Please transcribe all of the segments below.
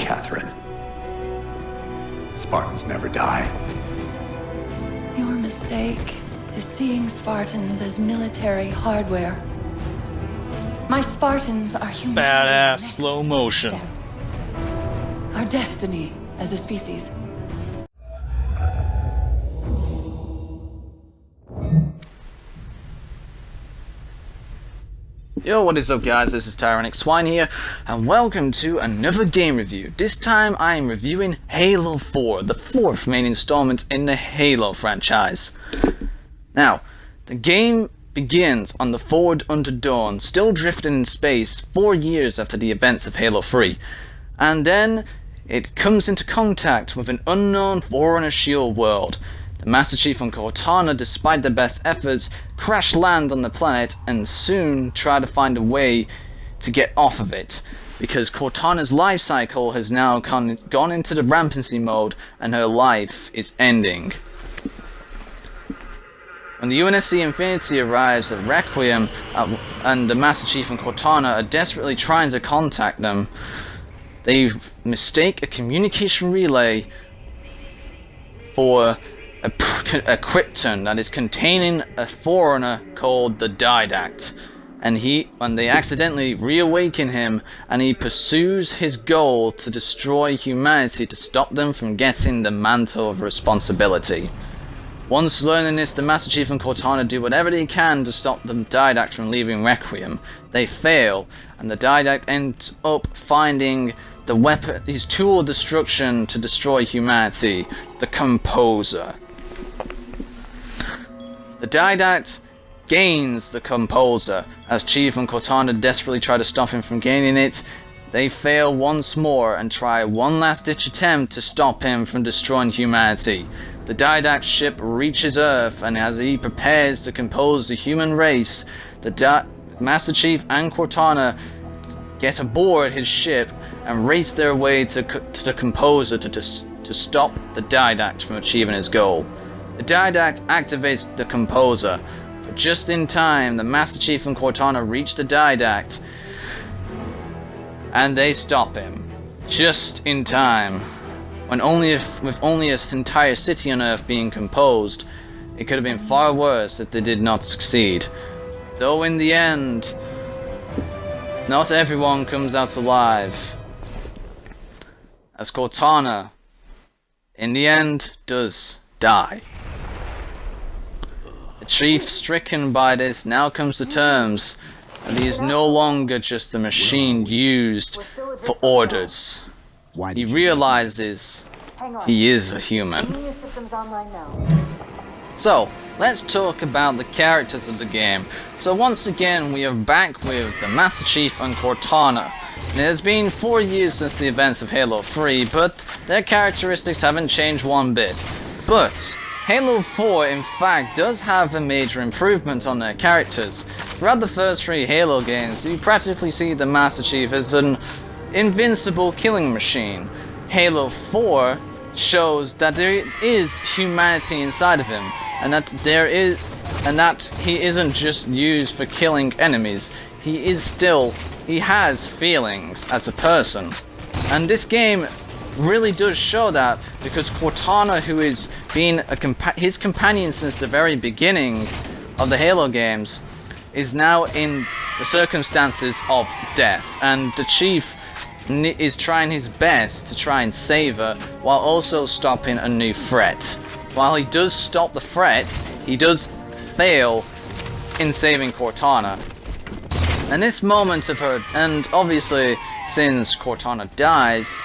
Catherine. Spartans never die. Your mistake is seeing Spartans as military hardware. My Spartans are humanity's Badass next slow motion. step. Our destiny as a species. Yo, what is up guys, this is Tyrannic Swine here, and welcome to another game review. This time I am reviewing Halo 4, the fourth main installment in the Halo franchise. Now, the game begins on the Forward Unto Dawn, still drifting in space 4 years after the events of Halo 3, and then it comes into contact with an unknown Forerunner shield world. The Master Chief and Cortana, despite their best efforts, crash land on the planet and soon try to find a way to get off of it, because Cortana's life cycle has now gone into the rampancy mode and her life is ending. When the UNSC Infinity arrives at Requiem and the Master Chief and Cortana are desperately trying to contact them, they mistake a communication relay for a Krypton that is containing a Forerunner called the Didact, and they accidentally reawaken him, and he pursues his goal to destroy humanity to stop them from getting the mantle of responsibility. Once learning this, the Master Chief and Cortana do whatever they can to stop the Didact from leaving Requiem. They fail, and the Didact ends up finding the weapon, his tool of destruction to destroy humanity, the Composer. The Didact gains the Composer. As Chief and Cortana desperately try to stop him from gaining it, they fail once more and try one last ditch attempt to stop him from destroying humanity. The Didact ship reaches Earth, and as he prepares to compose the human race, the Master Chief and Cortana get aboard his ship and race their way to the Composer to stop the Didact from achieving his goal. The Didact activates the Composer, but just in time, the Master Chief and Cortana reach the Didact, and they stop him. Just in time. With only an entire city on Earth being composed, it could have been far worse if they did not succeed. Though in the end, not everyone comes out alive, as Cortana, in the end, does die. The Chief, stricken by this, now comes to terms that he is no longer just a machine used for orders. He realizes he is a human. So, let's talk about the characters of the game. So once again, we are back with the Master Chief and Cortana. It has been 4 years since the events of Halo 3, but their characteristics haven't changed one bit. But Halo 4 in fact does have a major improvement on their characters. Throughout the first 3 Halo games, you practically see the Master Chief as an invincible killing machine. Halo 4 shows that there is humanity inside of him, and that he isn't just used for killing enemies. He has feelings as a person. And this game really does show that, because Cortana, who has been his companion since the very beginning of the Halo games, is now in the circumstances of death, and the Chief is trying his best to try and save her while also stopping a new threat. While he does stop the threat, he does fail in saving Cortana. And this moment of her, and obviously since Cortana dies,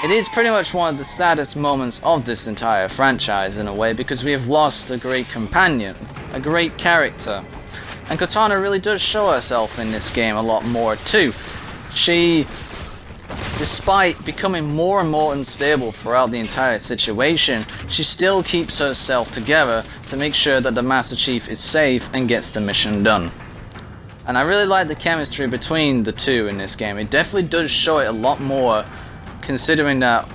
it is pretty much one of the saddest moments of this entire franchise in a way, because we have lost a great companion, a great character. And Cortana really does show herself in this game a lot more too. She, despite becoming more and more unstable throughout the entire situation, she still keeps herself together to make sure that the Master Chief is safe and gets the mission done. And I really like the chemistry between the two in this game. It definitely does show it a lot more, considering that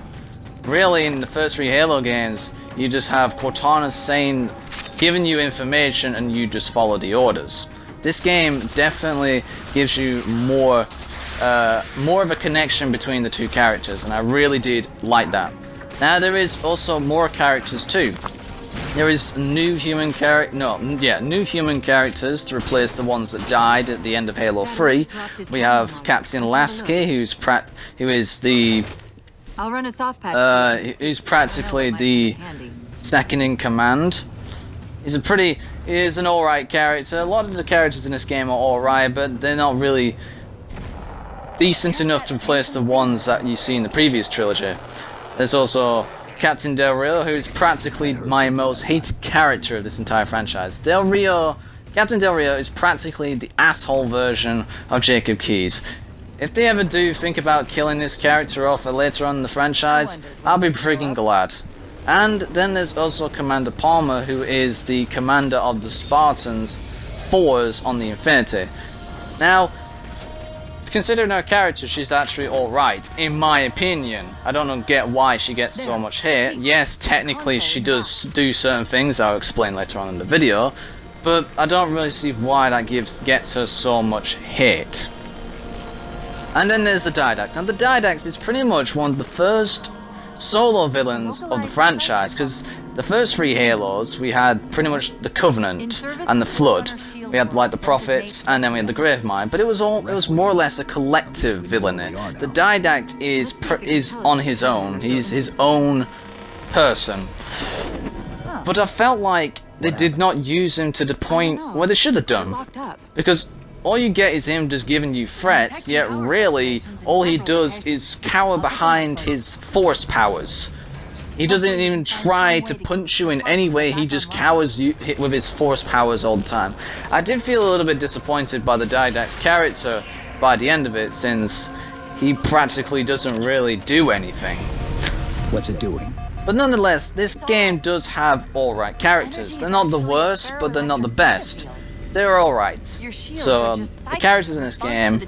really in the first 3 Halo games, you just have Cortana giving you information and you just follow the orders. This game definitely gives you more more of a connection between the two characters, and I really did like that. Now there is also more characters too. There is new human new human characters to replace the ones that died at the end of Halo 3. We have Captain Lasky, who is the I'll run a soft patch. who's practically the second in command. He is an alright character. A lot of the characters in this game are alright, but they're not really decent enough to replace the ones that you see in the previous trilogy. There's also Captain Del Rio, who's practically my most hated character of this entire franchise. Captain Del Rio is practically the asshole version of Jacob Keyes. If they ever do think about killing this character off later on in the franchise, I'll be freaking glad. And then there's also Commander Palmer, who is the commander of the Spartans force on the Infinity. Now, considering her character, she's actually alright, in my opinion. I don't get why she gets so much hate. Yes, technically she does do certain things I'll explain later on in the video, but I don't really see why that gets her so much hate. And then there's the Didact. Now the Didact is pretty much one of the first solo villains of the franchise, because the first 3 Halos we had pretty much the Covenant and the Flood. We had like the Prophets, and then we had the Gravemind, but it was more or less a collective villainy. The Didact is on his own. He's his own person. But I felt like they did not use him to the point where they should have done, because all you get is him just giving you threats, yet really all he does is cower behind his force powers. He doesn't even try to punch you in any way, he just cowers you with his force powers all the time. I did feel a little bit disappointed by the Didact's character by the end of it, since he practically doesn't really do anything. What's it doing? But nonetheless, this game does have alright characters. They're not the worst, but they're not the best. They're alright. So, the characters in this game,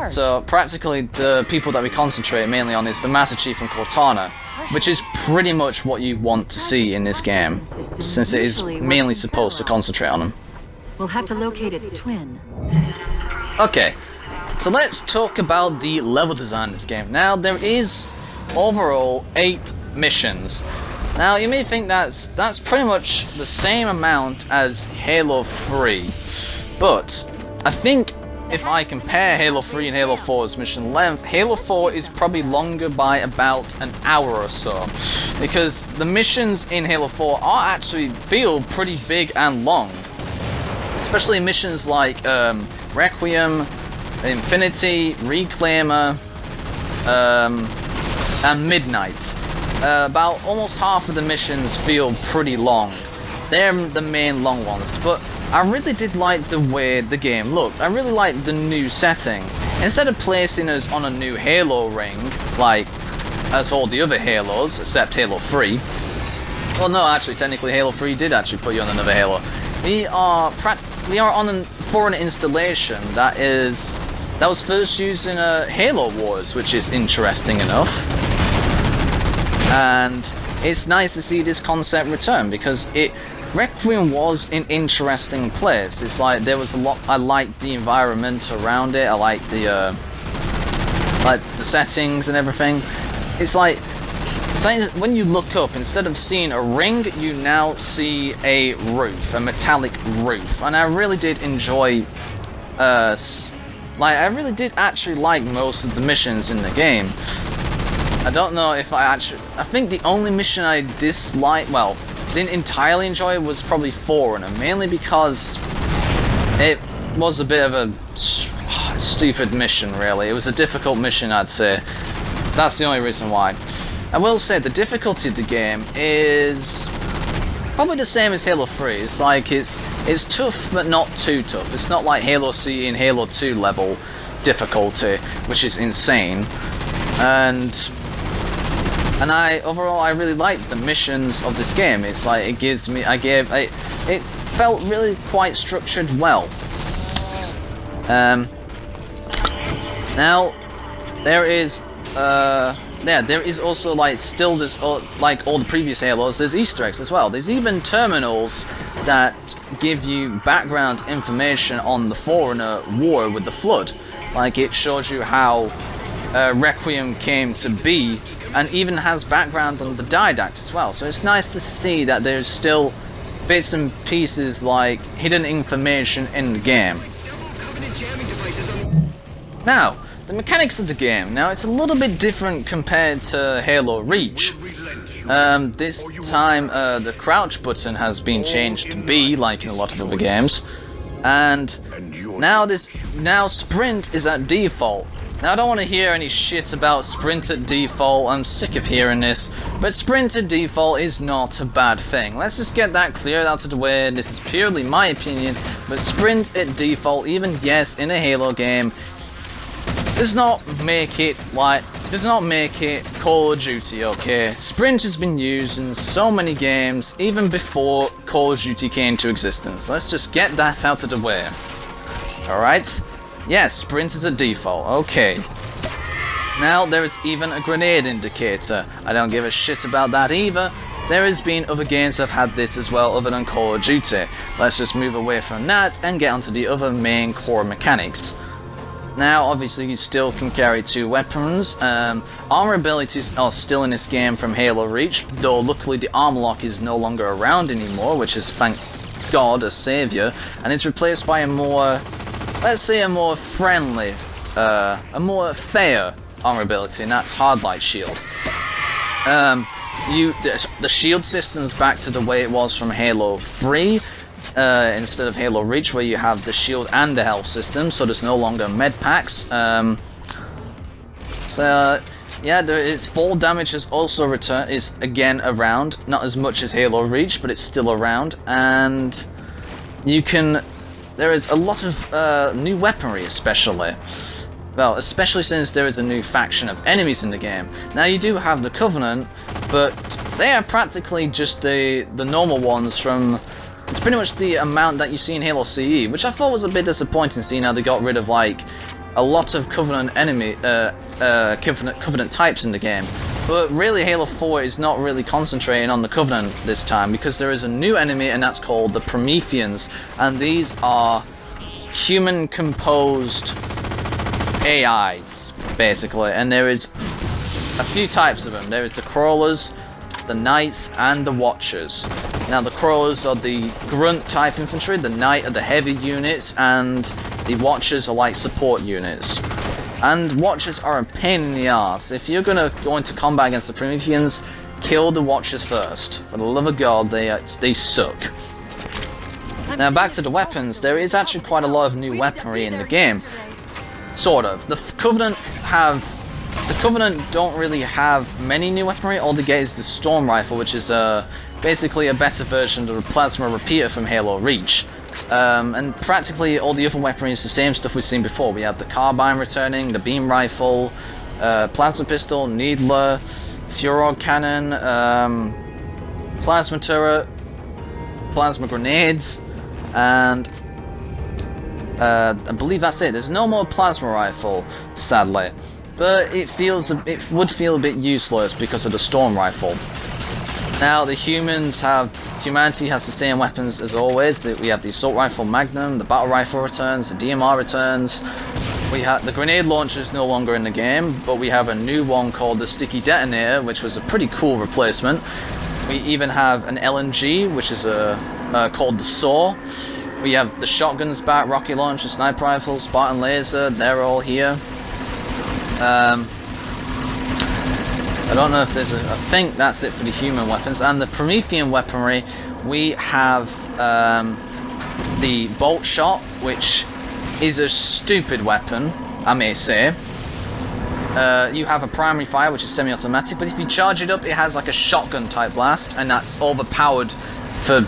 so practically the people that we concentrate mainly on is the Master Chief and Cortana, which is pretty much what you want to see in this game, since it is mainly supposed to concentrate on them. We'll have to locate its twin. Okay, so let's talk about the level design of this game. Now, there is overall 8 missions. Now, you may think that's pretty much the same amount as Halo 3, but I think if I compare Halo 3 and Halo 4's mission length, Halo 4 is probably longer by about an hour or so, because the missions in Halo 4 feel pretty big and long, especially missions like Requiem, Infinity, Reclaimer, and Midnight. About almost half of the missions feel pretty long. They're the main long ones, but I really did like the way the game looked. I really liked the new setting. Instead of placing us on a new Halo ring, like as all the other Halos, except Halo 3. Well, no, actually, technically Halo 3 did actually put you on another Halo. We are on a foreign installation that was first used in Halo Wars, which is interesting enough. And it's nice to see this concept return, because Requiem was an interesting place. It's like there was a lot. I liked the environment around it. I liked the settings and everything. It's like when you look up, instead of seeing a ring, you now see a roof, a metallic roof, and I really did enjoy. I really did actually like most of the missions in the game. I don't know if I think the only mission I didn't entirely enjoy was probably Forerunner, mainly because it was a bit of a stupid mission, really. It was a difficult mission, I'd say. That's the only reason why. I will say the difficulty of the game is probably the same as Halo 3. It's like it's tough, but not too tough. It's not like Halo C and Halo 2 level difficulty, which is insane. And overall I really liked the missions of this game. It's like it felt really quite structured well. Now there is also still this, like all the previous Halos, there's Easter eggs as well. There's even terminals that give you background information on the Forerunner war with the Flood. Like, it shows you how Requiem came to be, and even has background on the Didact as well. So it's nice to see that there's still bits and pieces like hidden information in the game. Now, the mechanics of the game. Now, it's a little bit different compared to Halo Reach. This time, the crouch button has been changed to B, like in a lot of other games. And now sprint is at default. Now, I don't want to hear any shit about sprint at default. I'm sick of hearing this. But sprint at default is not a bad thing. Let's just get that cleared out of the way. This is purely my opinion. But sprint at default, even yes, in a Halo game, does not make it Call of Duty, okay? Sprint has been used in so many games, even before Call of Duty came to existence. Let's just get that out of the way. Alright? Yes, sprint is a default, okay. Now, there is even a grenade indicator. I don't give a shit about that either. There has been other games that have had this as well, other than Call of Duty. Let's just move away from that and get onto the other main core mechanics. Now, obviously, you still can carry 2 weapons. Armor abilities are still in this game from Halo Reach, though luckily the armor lock is no longer around anymore, which is, thank God, a savior, and it's replaced by a more, let's say, a more friendly, a more fair armor ability, and that's Hard Light Shield. The shield system's back to the way it was from Halo 3. Instead of Halo Reach, where you have the shield and the health system, so there's no longer med packs. Yeah, its fall damage is also is again around, not as much as Halo Reach, but it's still around, and there is a lot of new weaponry, especially. Well, especially since there is a new faction of enemies in the game. Now, you do have the Covenant, but they are practically just the normal ones from... It's pretty much the amount that you see in Halo CE, which I thought was a bit disappointing, seeing how they got rid of, like, a lot of Covenant Covenant types in the game. But really, Halo 4 is not really concentrating on the Covenant this time, because there is a new enemy, and that's called the Prometheans, and these are human-composed AIs, basically, and there is a few types of them. There is the Crawlers, the Knights, and the Watchers. Now, the Crawlers are the grunt type infantry, the Knight are the heavy units, and the Watchers are like support units. And Watchers are a pain in the ass. If you're gonna go into combat against the Prometheans, kill the Watchers first. For the love of God, they suck. Now, back to the weapons, there is actually quite a lot of new weaponry in the game. Sort of. The Covenant don't really have many new weaponry. All they get is the Storm Rifle, which is basically a better version of the Plasma Repeater from Halo Reach. And practically all the other weaponry is the same stuff we've seen before. We have the Carbine returning, the Beam Rifle, Plasma Pistol, Needler, Furor Cannon, Plasma Turret, Plasma Grenades, and I believe that's it. There's no more Plasma Rifle, sadly. But it would feel a bit useless because of the Storm Rifle. Now, humanity has the same weapons as always. We have the Assault Rifle Magnum, the Battle Rifle returns, the DMR returns. The grenade launcher is no longer in the game, but we have a new one called the Sticky Detonator, which was a pretty cool replacement. We even have an LMG, which is called the SAW. We have the shotguns back, rocket launcher, sniper rifle, Spartan laser, they're all here. I don't know if there's I think that's it for the human weapons. And the Promethean weaponry, we have the Bolt Shot, which is a stupid weapon, I may say. You have a primary fire, which is semi-automatic, but if you charge it up, it has like a shotgun type blast, and that's overpowered for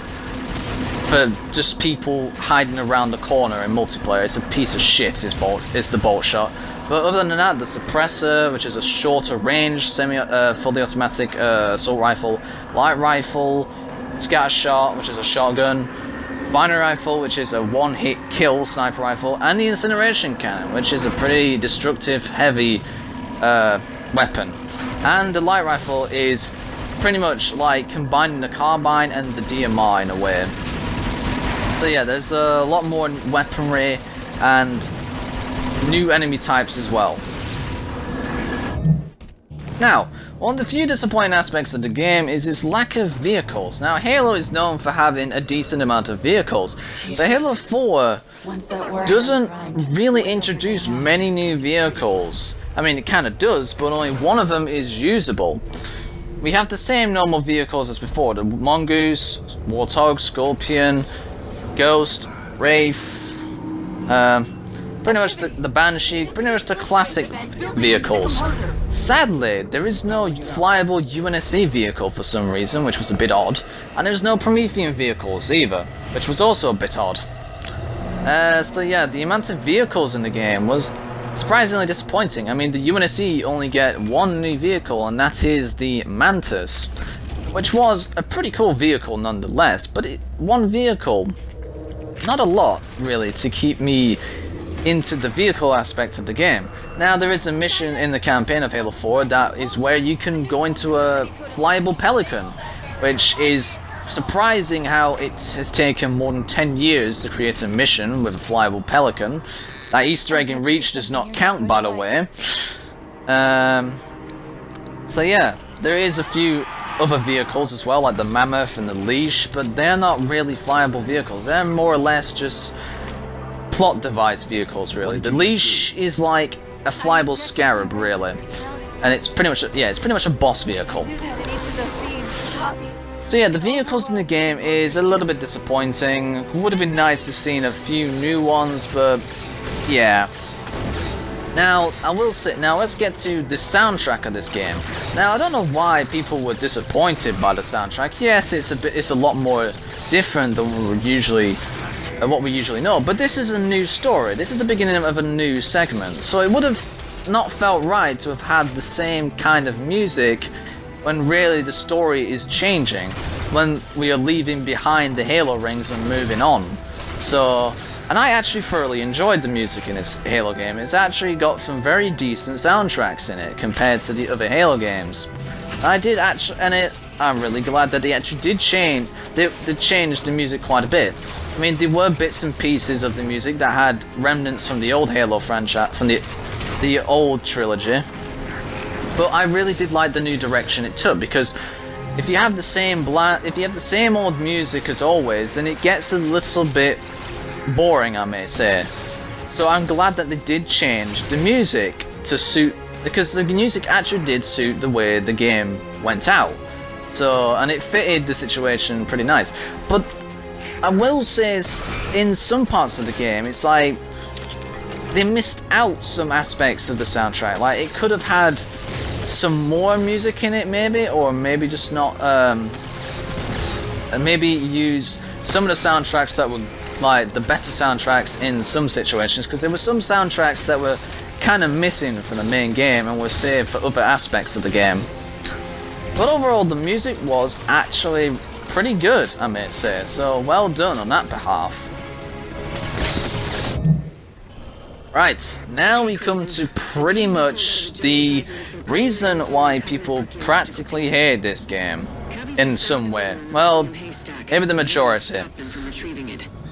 just people hiding around the corner in multiplayer. It's a piece of shit, is the Bolt Shot. But other than that, the Suppressor, which is a shorter range, fully automatic assault rifle, light rifle, Scatter Shot, which is a shotgun, Binary Rifle, which is a one-hit kill sniper rifle, and the Incineration Cannon, which is a pretty destructive, heavy weapon. And the light rifle is pretty much like combining the Carbine and the DMR in a way. So yeah, there's a lot more weaponry, and new enemy types as well. Now, one of the few disappointing aspects of the game is its lack of vehicles. Now, Halo is known for having a decent amount of vehicles, but Halo 4 doesn't really introduce many new vehicles. I mean, it kind of does, but only one of them is usable. We have the same normal vehicles as before: the Mongoose, Warthog, Scorpion, Ghost, Wraith, pretty much the Banshee, pretty much the classic vehicles. Sadly, there is no flyable UNSC vehicle for some reason, which was a bit odd, and there's no Promethean vehicles either, which was also a bit odd. So yeah, the amount of vehicles in the game was surprisingly disappointing. I mean, the UNSC only get one new vehicle, and that is the Mantis, which was a pretty cool vehicle nonetheless, but one vehicle, not a lot really to keep me into the vehicle aspect of the game. Now, there is a mission in the campaign of Halo 4 that is where you can go into a flyable Pelican, which is surprising how it has taken more than 10 years to create a mission with a flyable Pelican. That Easter egg in Reach does not count, by the way. So yeah, there is a few other vehicles as well, like the Mammoth and the Leash, but they're not really flyable vehicles. They're more or less just plot device vehicles, really. The Leash is like a flyable Scarab, really, and it's pretty much it's pretty much a boss vehicle. So yeah, the vehicles in the game is a little bit disappointing. Would have been nice to have seen a few new ones, but yeah. Now, I will say, now let's get to the soundtrack of this game. Now, I don't know why people were disappointed by the soundtrack. Yes, it's a lot more different than what we usually know, but this is a new story. This is the beginning of a new segment, so it would have not felt right to have had the same kind of music when really the story is changing, when we are leaving behind the Halo rings and moving on. So, and I actually thoroughly enjoyed the music in this Halo game. It's actually got some very decent soundtracks in it compared to the other Halo games. I'm really glad that they actually did change. They changed the music quite a bit. I mean, there were bits and pieces of the music that had remnants from the old Halo franchise, from the old trilogy. But I really did like the new direction it took, because if you have the same old music as always, then it gets a little bit boring, I may say. So I'm glad that they did change the music to suit, because the music actually did suit the way the game went out. So, and it fitted the situation pretty nice. But I will say, in some parts of the game, it's like they missed out some aspects of the soundtrack. Like, it could have had some more music in it, maybe, or maybe just not. Maybe use some of the soundtracks that were like the better soundtracks in some situations, because there were some soundtracks that were kind of missing from the main game and were saved for other aspects of the game. But overall, the music was actually pretty good, I may say, so well done on that behalf. Right, now we come to pretty much the reason why people practically hate this game in some way. Well, maybe the majority.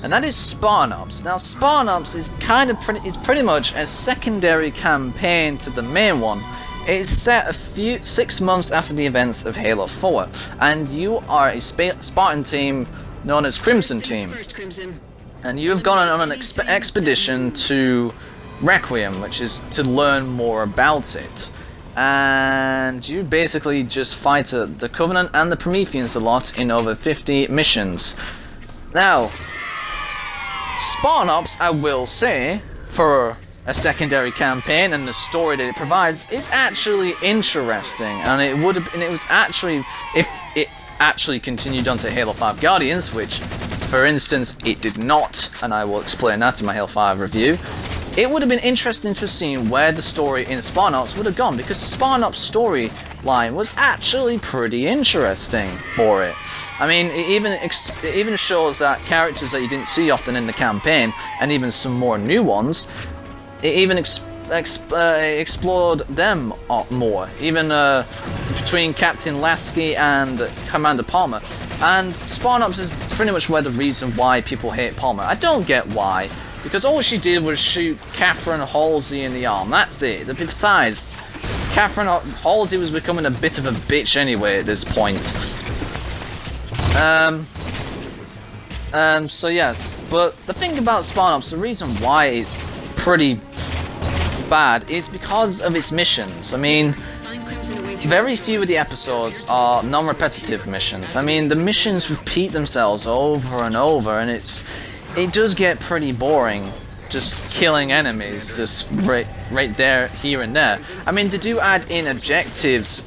And that is Spawn Ops. Now, Spawn Ops is pretty much a secondary campaign to the main one. It's set 6 months after the events of Halo 4, and you are a Spartan team known as Crimson Team. And you have gone on an expedition to Requiem, which is to learn more about it. And you basically just fight the Covenant and the Prometheans a lot in over 50 missions. Now, Spawn Ops, I will say, for a secondary campaign and the story that it provides, is actually interesting, and it was actually, if it actually continued on to Halo 5 Guardians, which, for instance, it did not, and I will explain that in my Halo 5 review, it would have been interesting to have seen where the story in Spawn Ops would have gone, because the Spawn Ops storyline was actually pretty interesting for it. I mean, it even shows that characters that you didn't see often in the campaign, and even some more new ones, it even explored them more, even between Captain Lasky and Commander Palmer. And Spawn Ops is pretty much where the reason why people hate Palmer. I don't get why. because all she did was shoot Catherine Halsey in the arm. That's it. Besides, Catherine Halsey was becoming a bit of a bitch anyway at this point. So yes, but the thing about Spawn Ops, the reason why it's pretty bad is because of its missions. I mean, very few of the episodes are non-repetitive missions. I mean, the missions repeat themselves over and over, and it does get pretty boring just killing enemies just right there, here and there. I mean, they do add in objectives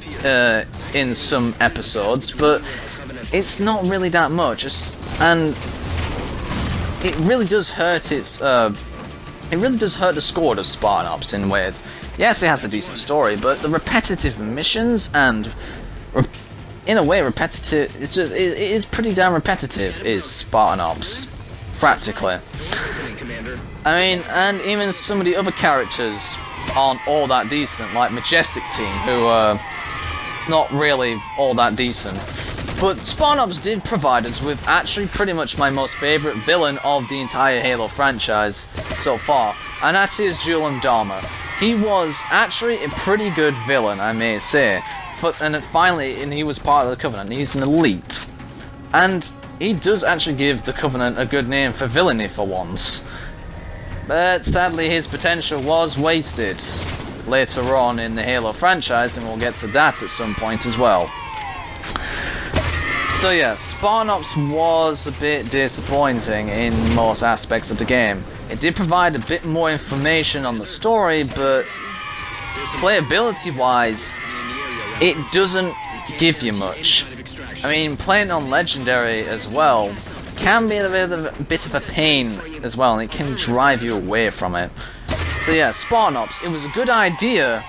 in some episodes, but it's not really that much. And it really does hurt it really does hurt the score of Spawn Ops in ways. Yes, it has a decent story, but the repetitive missions and, in a way, repetitive. It is pretty damn repetitive. Is Spartan Ops, practically. I mean, and even some of the other characters aren't all that decent, like Majestic Team, who are not really all that decent. But Spawn Ops did provide us with actually pretty much my most favourite villain of the entire Halo franchise so far, and that is Julian Dharma. He was actually a pretty good villain, I may say, and he was part of the Covenant. He's an elite, and he does actually give the Covenant a good name for villainy for once. But sadly his potential was wasted later on in the Halo franchise, and we'll get to that at some point as well. So yeah, Spawn Ops was a bit disappointing in most aspects of the game. It did provide a bit more information on the story, but playability wise, it doesn't give you much. I mean, playing on Legendary as well can be a bit of a pain as well, and it can drive you away from it. So yeah, Spawn Ops, it was a good idea,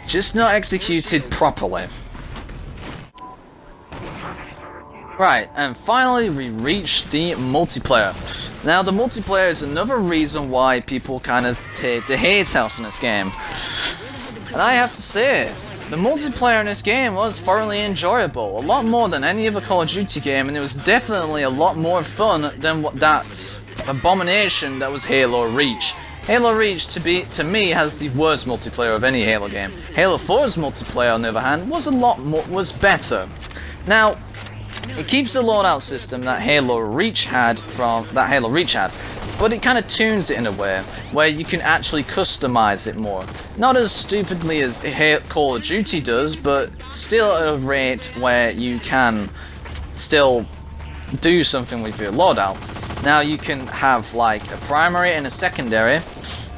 just not executed properly. Right, and finally we reached the multiplayer. Now the multiplayer is another reason why people kind of take the hate out in this game. And I have to say, the multiplayer in this game was thoroughly enjoyable. A lot more than any other Call of Duty game, and it was definitely a lot more fun than that abomination that was Halo Reach. Halo Reach, to me, has the worst multiplayer of any Halo game. Halo 4's multiplayer, on the other hand, was better. Now, it keeps the loadout system that Halo Reach had, but it kind of tunes it in a way where you can actually customize it more. Not as stupidly as Call of Duty does, but still at a rate where you can still do something with your loadout. Now you can have like a primary and a secondary,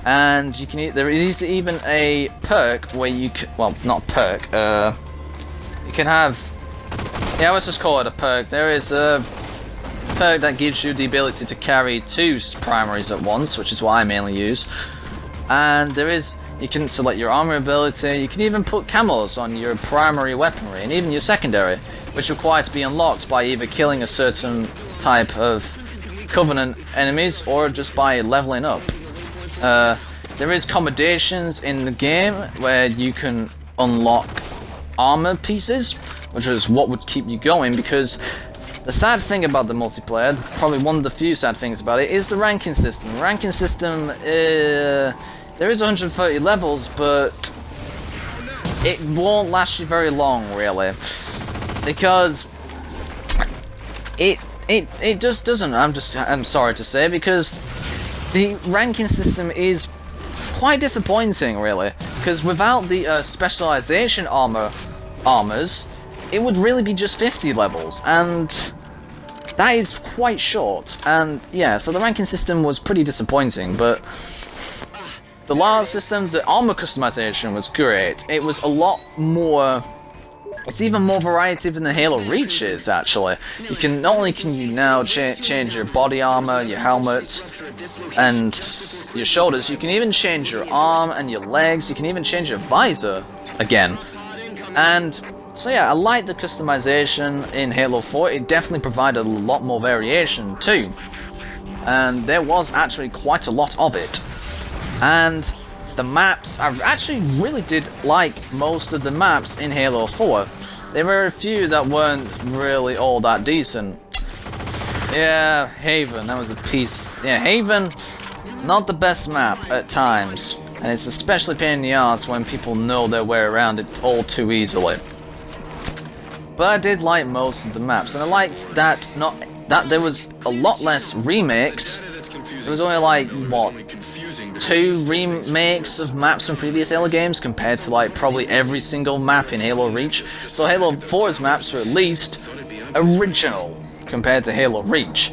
and you can there is even a perk where you can, well, not perk, you can have, yeah, let's just call it a perk. There is a perk that gives you the ability to carry 2 primaries at once, which is what I mainly use. And there is, you can select your armor ability, you can even put camos on your primary weaponry, and even your secondary, which require to be unlocked by either killing a certain type of Covenant enemies, or just by leveling up. There is accommodations in the game where you can unlock armor pieces, which is what would keep you going, because the sad thing about the multiplayer, probably one of the few sad things about it, is the ranking system. The ranking system, there is 130 levels, but it won't last you very long, really, because it just doesn't. I'm sorry to say, because the ranking system is quite disappointing, really, because without the specialization armors, it would really be just 50 levels, and that is quite short. And yeah, so the ranking system was pretty disappointing, but the last system, the armor customization, was great. It was a lot more, it's even more variety than the Halo Reach is, actually. You can, not only can you now change your body armor, your helmet, and your shoulders, you can even change your arm and your legs, you can even change your visor again. And so yeah, I like the customization in Halo 4. It definitely provided a lot more variation too. And there was actually quite a lot of it. And the maps, I actually really did like most of the maps in Halo 4. There were a few that weren't really all that decent. Yeah, Haven, that was a piece. Yeah, Haven, not the best map at times, and it's especially a pain in the ass when people know their way around it all too easily. But I did like most of the maps, and I liked that there was a lot less remakes. There was only like, what, 2 remakes of maps from previous Halo games compared to like probably every single map in Halo Reach. So Halo 4's maps were at least original compared to Halo Reach.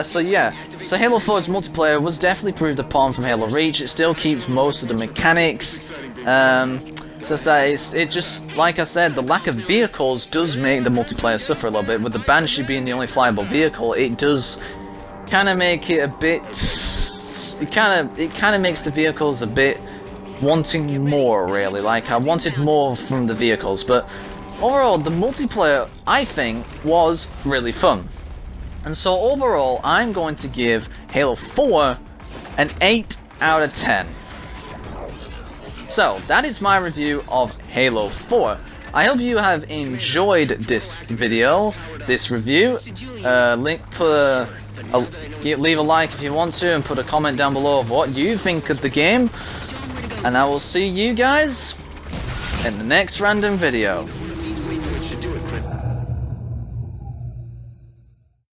So yeah, so Halo 4's multiplayer was definitely improved upon from Halo Reach. It still keeps most of the mechanics. It just, like I said, the lack of vehicles does make the multiplayer suffer a little bit. With the Banshee being the only flyable vehicle, it does kind of make it a bit. It kind of makes the vehicles a bit wanting more, really. Like, I wanted more from the vehicles, but overall, the multiplayer, I think, was really fun. And so overall, I'm going to give Halo 4 an 8 out of 10. So, that is my review of Halo 4. I hope you have enjoyed this video, this review. Leave a like if you want to, and put a comment down below of what you think of the game. And I will see you guys in the next random video.